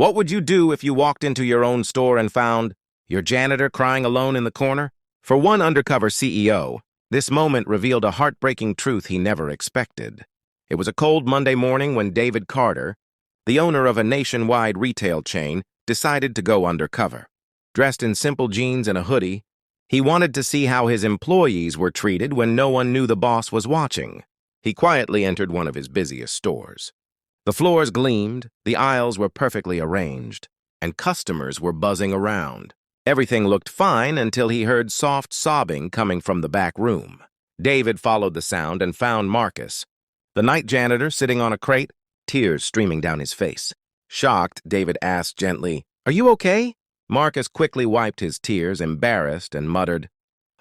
What would you do if you walked into your own store and found your janitor crying alone in the corner? For one undercover CEO, this moment revealed a heartbreaking truth he never expected. It was a cold Monday morning when David Carter, the owner of a nationwide retail chain, decided to go undercover. Dressed in simple jeans and a hoodie, he wanted to see how his employees were treated when no one knew the boss was watching. He quietly entered one of his busiest stores. The floors gleamed, the aisles were perfectly arranged, and customers were buzzing around. Everything looked fine until he heard soft sobbing coming from the back room. David followed the sound and found Marcus, the night janitor, sitting on a crate, tears streaming down his face. Shocked, David asked gently, "Are you okay?" Marcus quickly wiped his tears, embarrassed, and muttered,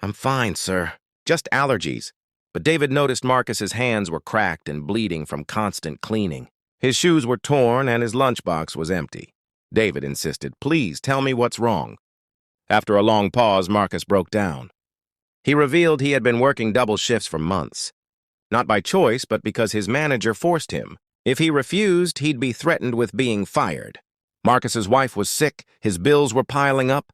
"I'm fine, sir. Just allergies." But David noticed Marcus's hands were cracked and bleeding from constant cleaning. His shoes were torn and his lunchbox was empty. David insisted, "Please tell me what's wrong." After a long pause, Marcus broke down. He revealed he had been working double shifts for months. Not by choice, but because his manager forced him. If he refused, he'd be threatened with being fired. Marcus's wife was sick, his bills were piling up,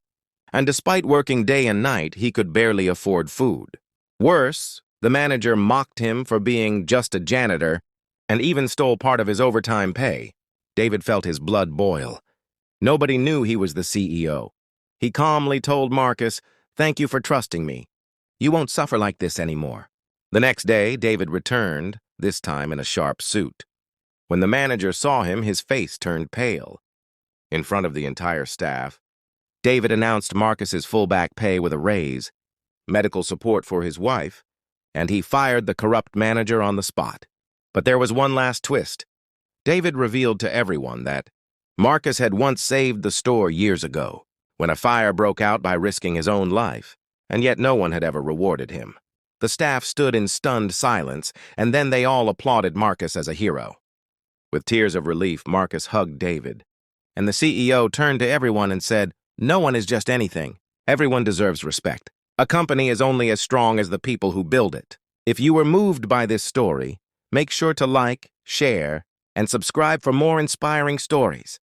and despite working day and night, he could barely afford food. Worse, the manager mocked him for being just a janitor and even stole part of his overtime pay. David felt his blood boil. Nobody knew he was the CEO. He calmly told Marcus, "Thank you for trusting me. You won't suffer like this anymore." The next day, David returned, this time in a sharp suit. When the manager saw him, his face turned pale. In front of the entire staff, David announced Marcus's full back pay with a raise, medical support for his wife, and he fired the corrupt manager on the spot. But there was one last twist. David revealed to everyone that Marcus had once saved the store years ago, when a fire broke out by risking his own life, and yet no one had ever rewarded him. The staff stood in stunned silence, and then they all applauded Marcus as a hero. With tears of relief, Marcus hugged David, and the CEO turned to everyone and said, "No one is just anything. Everyone deserves respect. A company is only as strong as the people who build it." If you were moved by this story, make sure to like, share, and subscribe for more inspiring stories.